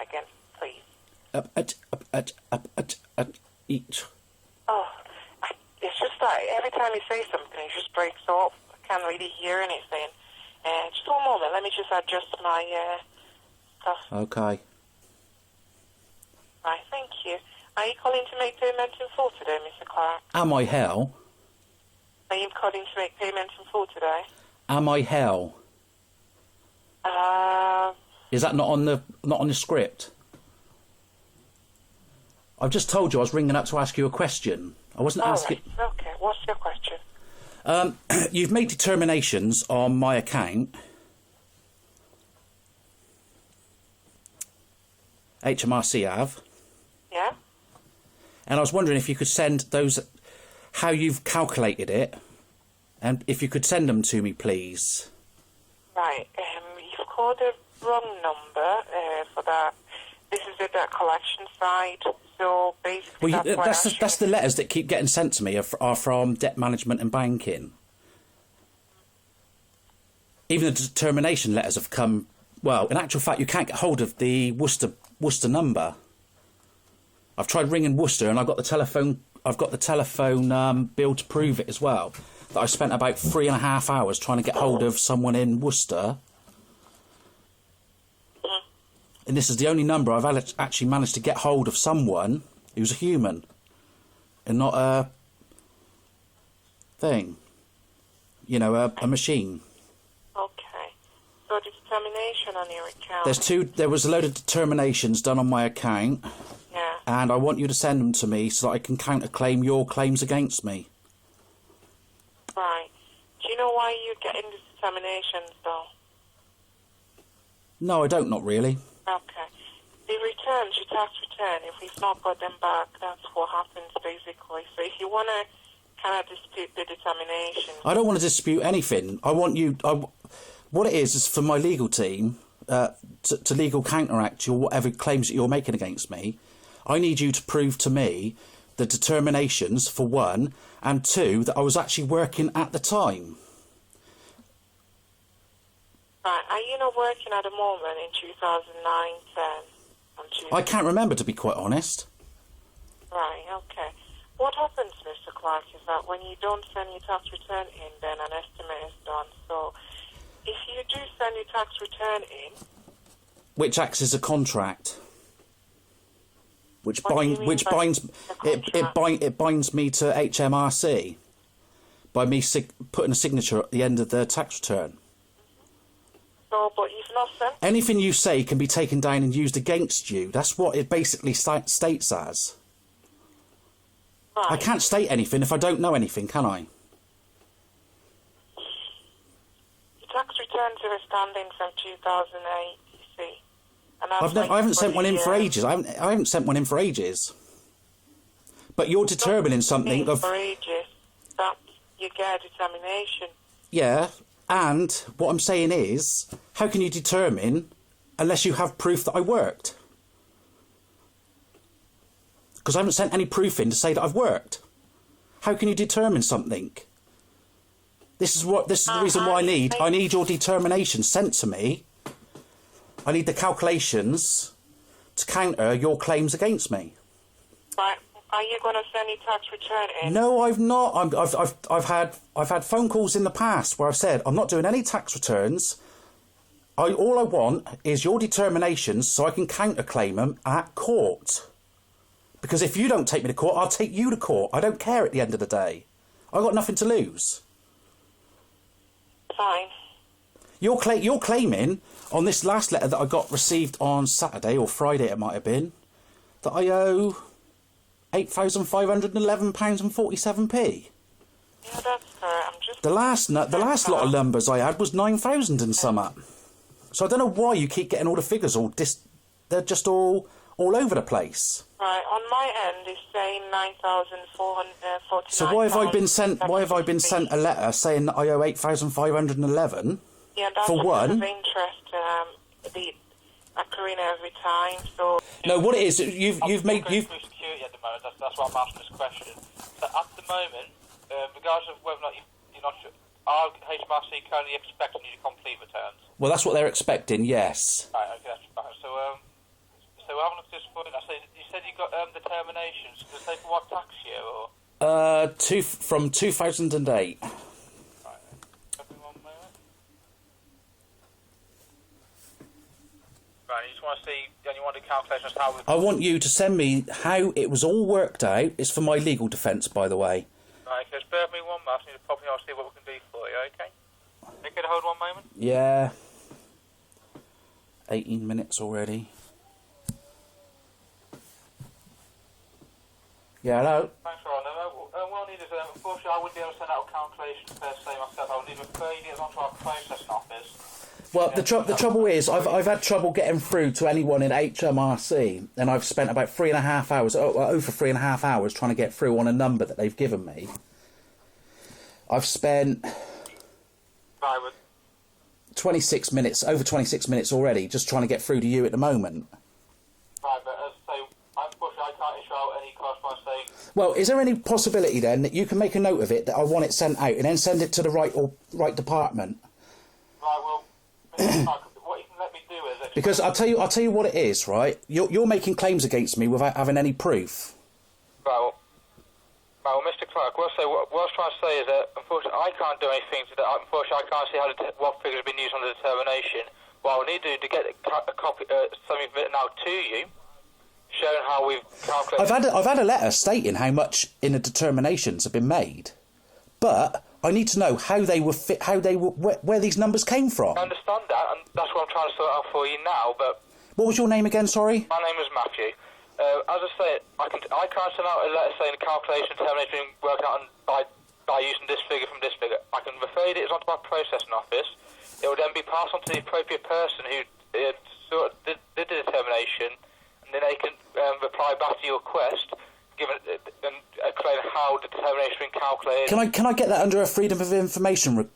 again, please. Each. Oh, it's just that every time you say something, it just breaks up. I can't really hear anything. Just one moment, let me just adjust my stuff. Okay. Right, thank you. Are you calling to make payment in full today, Mr. Clark? Am I hell? Are you calling to make payment in full today? Am I hell? Is that not on the script? I've just told you I was ringing up to ask you a question. I wasn't asking. Right. Okay, what's your question? You've made determinations on my account. HMRC have. Yeah? And I was wondering if you could send those, how you've calculated it, and if you could send them to me, please. Right, you've called the wrong number for that. This is the debt collection side, so basically that's the letters that keep getting sent to me are from debt management and banking. Even the determination letters have come. Well, in actual fact, you can't get hold of the Worcester number. I've tried ringing Worcester, and I've got the telephone bill to prove it as well. That I spent about 3.5 hours trying to get hold of someone in Worcester. And this is the only number I've actually managed to get hold of someone who's a human and not a thing. You know, a machine. Okay. So the determination on your account. There was a load of determinations done on my account. Yeah. And I want you to send them to me so that I can counterclaim your claims against me. Right. Do you know why you're getting these determinations, though? No, I don't, not really. Okay. The returns, your tax return, if we've not got them back, that's what happens, basically. So if you want to kind of dispute the determination... I don't want to dispute anything. I want you... what it is for my legal team to legal counteract your whatever claims that you're making against me. I need you to prove to me the determinations, for one, and two, that I was actually working at the time. Right, are you not working at the moment in 2009, 10? I can't remember, to be quite honest. Right, okay. What happens, Mr. Clark, is that when you don't send your tax return in, then an estimate is done. So if you do send your tax return in... Which acts as a contract. It binds me to HMRC by me putting a signature at the end of the tax return. So, but you've not sent... Anything you say can be taken down and used against you. That's what it basically states as. Right. I can't state anything if I don't know anything, can I? Your tax returns are standing from 2008, you see. And I haven't sent one in for ages. I haven't sent one in for ages. But you're determining something of... For ages. That you get a determination. Yeah, and what I'm saying is, how can you determine unless you have proof that I worked? Because I haven't sent any proof in to say that I've worked. How can you determine something? This is the reason why I need your determination sent to me. I need the calculations to counter your claims against me. Right. Are you going to send your tax return in? No, I've not. I've had phone calls in the past where I've said I'm not doing any tax returns. All I want is your determinations so I can counterclaim them at court. Because if you don't take me to court, I'll take you to court. I don't care at the end of the day. I've got nothing to lose. Fine. You're claiming on this last letter that I got received on Saturday or Friday, it might have been, that I owe £8,511.47p. Yeah, that's correct. I'm just... The last lot of numbers I had was 9,000 and something. So I don't know why you keep getting all the figures they're just all over the place. Right, on my end it's saying 9,449. So why have I been sent a letter saying that I owe 8,511? Yeah, that's for one. Of interest, the occurring every time. So no, what it is, you've made security at the moment. That's why I'm asking this question. So at the moment, regardless of whether or not you're not sure, are HMRC currently expecting you to complete returns? Well, that's what they're expecting. Yes. Right. Okay. That's fine. So haven't looked at this point. I said, you said you got determinations. Does it say for what tax year or? From 2008. Right. Give me 1 moment. Right, you just want to see, then you want the calculations how we... I want you to send me how it was all worked out. It's for my legal defence, by the way. Right, just bear with me 1 moment. I need to pop in. I'll see what we can do for you, okay? Okay, hold 1 moment. Yeah. 18 minutes already. Yeah, hello? Thanks for honour. What I need is, unfortunately, I wouldn't be able to send out a calculation per se myself. I would need refer you onto our processing office. Well, the trouble is, I've had trouble getting through to anyone in HMRC, and I've spent about 3.5 hours, over 3.5 hours, trying to get through on a number that they've given me. I've spent 26 minutes, over 26 minutes already, just trying to get through to you at the moment. Right, but as I say, unfortunately, I can't issue out any correspondence saying... Well, is there any possibility then that you can make a note of it, that I want it sent out, and then send it to the right department? Right, well, Mr. Clark, what you can let me do is... Because I'll tell you what it is, right? You're making claims against me without having any proof. Well, Mr. Clark, what I was trying to say is that, unfortunately, I can't do anything to that. Unfortunately, I can't see what figures have been used on the determination. What I'll need to do to get a copy, something of it now to you, showing how we've calculated... I've had a letter stating how much in the determinations have been made, but I need to know how they were where these numbers came from. I understand that, and that's what I'm trying to sort out for you now, but... What was your name again, sorry? My name is Matthew. As I say, I can't send out a letter saying the calculation determination being worked out by using this figure from this figure. I can refer it onto my processing office. It will then be passed on to the appropriate person who did the determination, and then they can reply back to your request, and explain how the determination has been calculated. Can I get that under a freedom of information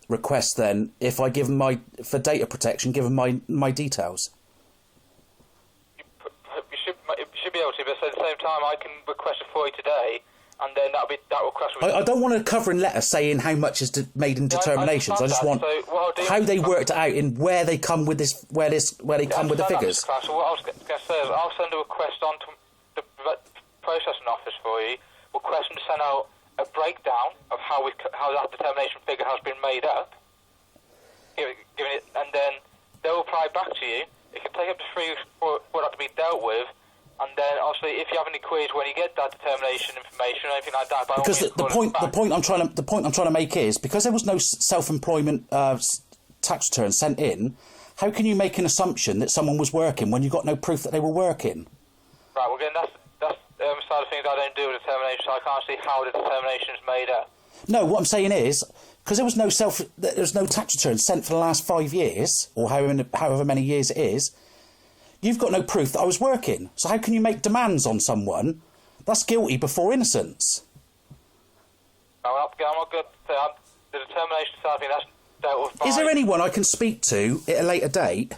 request then? If I give them for data protection, give them my details. You should be able to, but at the same time, I can request it for you today, and then that request will... I don't want a covering letter saying how much is made in determinations. I just want how they worked it out and where they come with this, where they come with the figures. So what I was going to say is I'll send a request on to the processing office for you, request them to send out a breakdown of how that determination figure has been made up, giving it, and then they'll reply back to you. It can take up to 3 weeks for that to be dealt with. And then, obviously, if you have any queries when you get that determination information or anything like that, because the point I'm trying to make is, because there was no self-employment tax return sent in, how can you make an assumption that someone was working when you got no proof that they were working? Right. Well, again, that's side of things I don't do with determination, so I can't see how the determination is made up. No, what I'm saying is, because there was no tax return sent for the last 5 years, or however many years it is. You've got no proof that I was working, so how can you make demands on someone? That's guilty before innocence. I'm not good. The determination side of things, that's dealt with by... Is there anyone I can speak to at a later date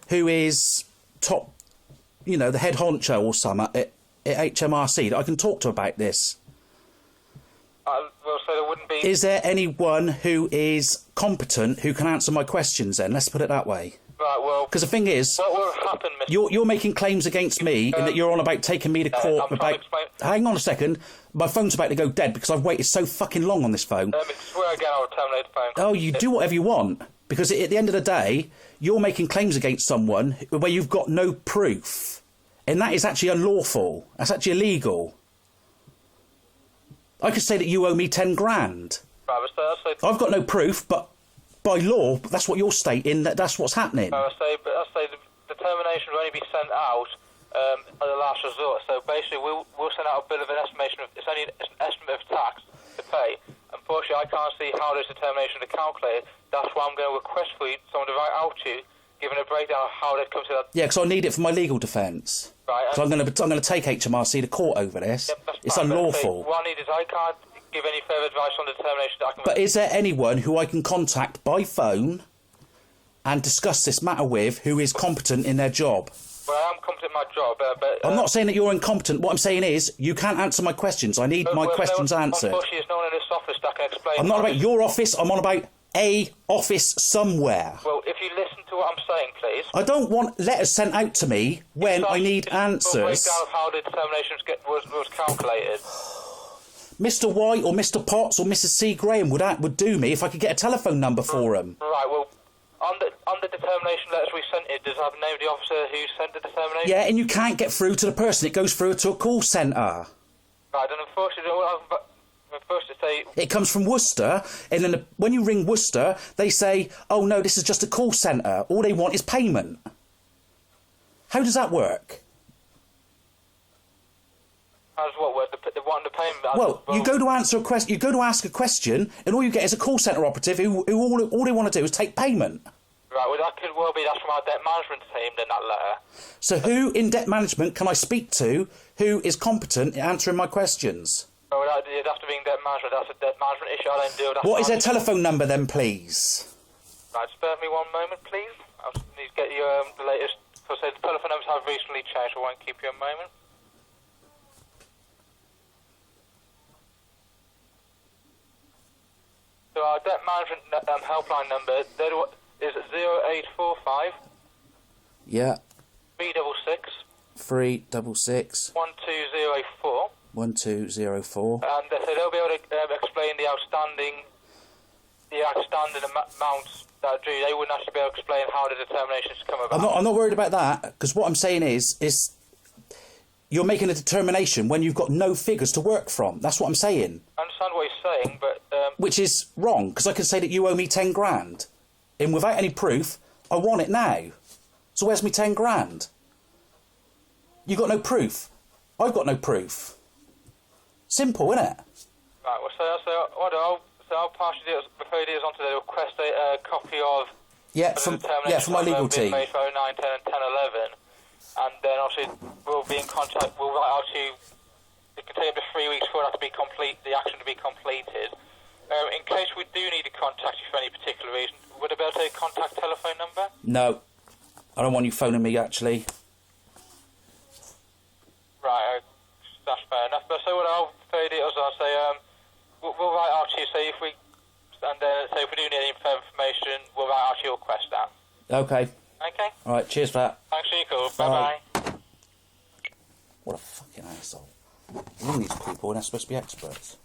who is top, the head honcho or something at HMRC that I can talk to about this? Well, so there wouldn't be... Is there anyone who is competent who can answer my questions then? Let's put it that way. Right, well... Because the thing is, what will happen, Mr... You're making claims against me in that you're on about taking me to court about... Hang on a second. My phone's about to go dead because I've waited so fucking long on this phone. Let me swear again, I'll terminate the phone. Oh, you do whatever you want. Because at the end of the day, you're making claims against someone where you've got no proof. And that is actually unlawful. That's actually illegal. I could say that you owe me 10 grand. Right, so I've got no proof, but by law, that's what you're stating, that's what's happening. I say the determination will only be sent out at the last resort. So basically, we'll send out a bit of an estimation it's an estimate of tax to pay. Unfortunately, I can't see how this determination is calculated. That's why I'm going to request for you, someone to write out to you, giving a breakdown of how they've come to that. Yeah, because I need it for my legal defence. Right. So I'm going to take HMRC to court over this. Yep, it's unlawful. What I need is I can't give any further advice on the determination that I can... But is there anyone who I can contact by phone and discuss this matter with who is competent in their job? Well, I am competent in my job, but... I'm not saying that you're incompetent. What I'm saying is, you can't answer my questions. I need my questions answered. Unfortunately, there's no one in this office that can explain... I'm not about your office, I'm on about a office somewhere. Well, if you listen to what I'm saying, please? I don't want letters sent out to me when I need answers. Breakdown of how the determination was calculated. Mr. White or Mr. Potts or Mrs. C. Graham would do me if I could get a telephone number for them. Right, well, on the determination letters we sent it, does it have the name of the officer who sent the determination? Yeah, and you can't get through to the person. It goes through to a call centre. Right, and unfortunately, I'm supposed to say... It comes from Worcester, and then when you ring Worcester, they say, oh, no, this is just a call centre. All they want is payment. How does that work? How does what work? They want the payment... Well, you go to answer a question, you go to ask a question, and all you get is a call centre operative who all they want to do is take payment. Right, well, that could well be that's from our debt management team, then, that letter. So who in debt management can I speak to who is competent in answering my questions? Well, it'd have to be in debt management. That's a debt management issue. I don't deal with that. What is their telephone number then, please? Right, spare me 1 moment, please. I just need to get you the latest... Because the telephone numbers have recently changed, so I won't keep you a moment. So our debt management helpline number is 0845... Yeah. 366... 366... 1204... 1204. And so they'll be able to explain the outstanding amounts that are due. They wouldn't actually be able to explain how the determinations come about. I'm not worried about that, because what I'm saying is you're making a determination when you've got no figures to work from. That's what I'm saying. I understand what you're saying, but... Which is wrong, because I can say that you owe me 10 grand. And without any proof, I want it now. So where's me 10 grand? You got no proof. I've got no proof. Simple, innit? Right, well, I'll pass you refer you on to the request a copy of... Yeah, from my legal team. Made for 09, 10 and 10, 11. And then obviously we'll be in contact, we'll write out to you, it can take up to 3 weeks for that to be complete, the action to be completed. In case we do need to contact you for any particular reason, would I be able to take a contact telephone number? No. I don't want you phoning me, actually. Right, that's fair enough. But so what I'll say is I'll say, we'll write out to you, say if we do need any further information, we'll write out your request down. Okay. Okay? Alright, cheers for that. Thanks for your call. Bye-bye. What a fucking asshole. Ring these people and they're supposed to be experts.